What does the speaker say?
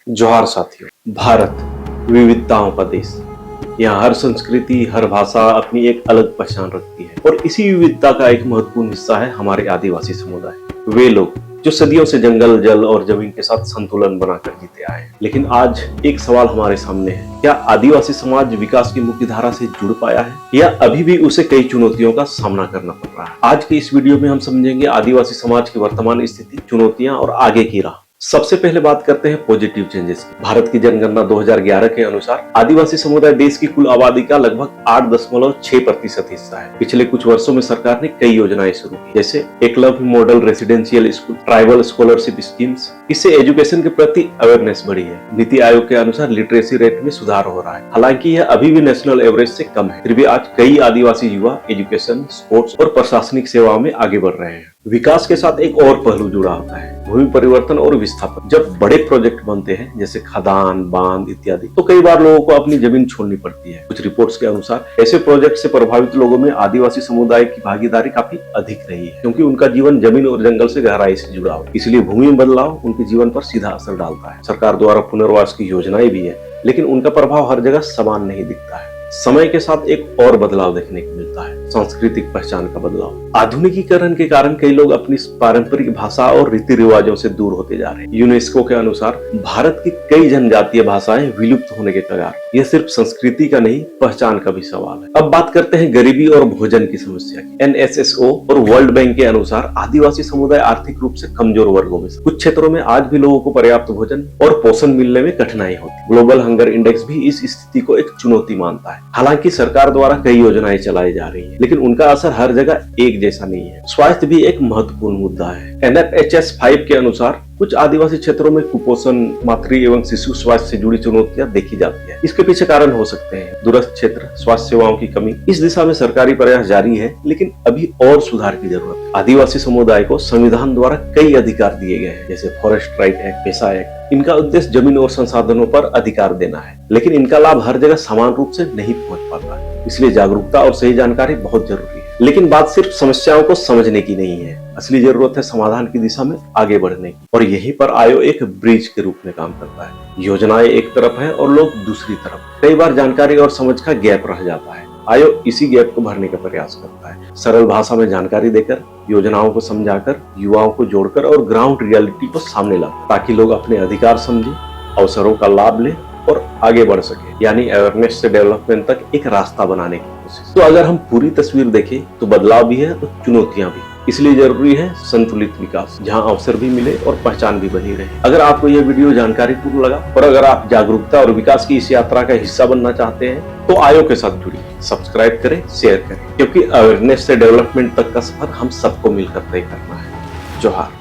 जोहार साथियों। भारत विविधताओं का देश। यहाँ हर संस्कृति, हर भाषा अपनी एक अलग पहचान रखती है और इसी विविधता का एक महत्वपूर्ण हिस्सा है हमारे आदिवासी समुदाय। वे लोग जो सदियों से जंगल, जल और जमीन के साथ संतुलन बनाकर जीते आए हैं। लेकिन आज एक सवाल हमारे सामने है, क्या आदिवासी समाज विकास की मुख्य धारा से जुड़ पाया है या अभी भी उसे कई चुनौतियों का सामना करना पड़ रहा है? आज के इस वीडियो में हम समझेंगे आदिवासी समाज की वर्तमान स्थिति, चुनौतियां और आगे की राह। सबसे पहले बात करते हैं पॉजिटिव चेंजेस की। भारत की जनगणना 2011 के अनुसार आदिवासी समुदाय देश की कुल आबादी का लगभग 8.6% हिस्सा है। पिछले कुछ वर्षों में सरकार ने कई योजनाएं शुरू की, जैसे Eklavya model residential school, tribal scholarship schemes. इससे एजुकेशन के प्रति अवेयरनेस बढ़ी है। नीति आयोग के अनुसार लिटरेसी रेट में सुधार हो रहा है, हालांकि यह अभी भी नेशनल एवरेज से कम है। फिर भी आज कई आदिवासी युवा एजुकेशन, स्पोर्ट्स और प्रशासनिक सेवाओं में आगे बढ़ रहे हैं। विकास के साथ एक और पहलू जुड़ा होता है, भूमि परिवर्तन और विस्थापन। जब बड़े प्रोजेक्ट बनते हैं जैसे खदान, बांध इत्यादि, तो कई बार लोगों को अपनी जमीन छोड़नी पड़ती है। कुछ रिपोर्ट्स के अनुसार ऐसे प्रोजेक्ट से प्रभावित लोगों में आदिवासी समुदाय की भागीदारी काफी अधिक रही है, क्योंकि उनका जीवन जमीन और जंगल से गहराई से जुड़ा हो। इसलिए भूमि में बदलाव उनके जीवन पर सीधा असर डालता है। सरकार द्वारा पुनर्वास की योजनाएं भी है, लेकिन उनका प्रभाव हर जगह समान नहीं दिखता है। समय के साथ एक और बदलाव देखने को मिलता है, सांस्कृतिक पहचान का बदलाव। आधुनिकीकरण के कारण कई लोग अपनी पारंपरिक भाषा और रीति रिवाजों से दूर होते जा रहे हैं। यूनेस्को के अनुसार भारत की कई जनजातीय भाषाएं विलुप्त होने के कगार। यह सिर्फ संस्कृति का नहीं, पहचान का भी सवाल है। अब बात करते हैं गरीबी और भोजन की समस्या की। NSSO और वर्ल्ड बैंक के अनुसार आदिवासी समुदाय आर्थिक रूप से कमजोर वर्गों में से। कुछ क्षेत्रों में आज भी लोगों को पर्याप्त भोजन और पोषण मिलने में कठिनाई होती। ग्लोबल हंगर इंडेक्स भी इस स्थिति को एक चुनौती मानता है। हालांकि सरकार द्वारा कई योजनाएं चलाई जा रही है, लेकिन उनका असर हर जगह एक जैसा नहीं है। स्वास्थ्य भी एक महत्वपूर्ण मुद्दा है। NFHS 5 के अनुसार कुछ आदिवासी क्षेत्रों में कुपोषण, मातृ एवं शिशु स्वास्थ्य से जुड़ी चुनौतियां देखी जाती है। इसके पीछे कारण हो सकते हैं दूरस्थ क्षेत्र, स्वास्थ्य सेवाओं की कमी। इस दिशा में सरकारी प्रयास जारी है, लेकिन अभी और सुधार की जरूरत है। आदिवासी समुदाय को संविधान द्वारा कई अधिकार दिए गए हैं, जैसे फॉरेस्ट राइट एक्ट, पेशा एक्ट। इनका उद्देश्य जमीन और संसाधनों पर अधिकार देना है, लेकिन इनका लाभ हर जगह समान रूप से नहीं पहुंच पाता है। इसलिए जागरूकता और सही जानकारी बहुत जरूरी है। लेकिन बात सिर्फ समस्याओं को समझने की नहीं है, असली जरूरत है समाधान की दिशा में आगे बढ़ने की। और यहीं पर आयोग एक ब्रिज के रूप में काम करता है। योजनाएं एक तरफ है और लोग दूसरी तरफ। कई बार जानकारी और समझ का गैप रह जाता है। आयोग इसी गैप को भरने का प्रयास करता है, सरल भाषा में जानकारी देकर, योजनाओं को समझाकर, युवाओं को जोड़कर और ग्राउंड रियलिटी को सामने लाकर, ताकि लोग अपने अधिकार समझें, अवसरों का लाभ लें और आगे बढ़ सके। यानी अवेयरनेस से डेवलपमेंट तक एक रास्ता बनाने की कोशिश। तो अगर हम पूरी तस्वीर देखें तो बदलाव भी है और चुनौतियां भी। इसलिए जरूरी है संतुलित विकास, जहां अवसर भी मिले और पहचान भी बनी रहे। अगर आपको यह वीडियो जानकारीपूर्ण लगा और अगर आप जागरूकता और विकास की इस यात्रा का हिस्सा बनना चाहते हैं, तो आयोग के साथ जुड़िए, सब्सक्राइब करें, शेयर करें, क्योंकि अवेयरनेस से डेवलपमेंट तक का सफर हम सबको मिलकर तय करना है। जोहार।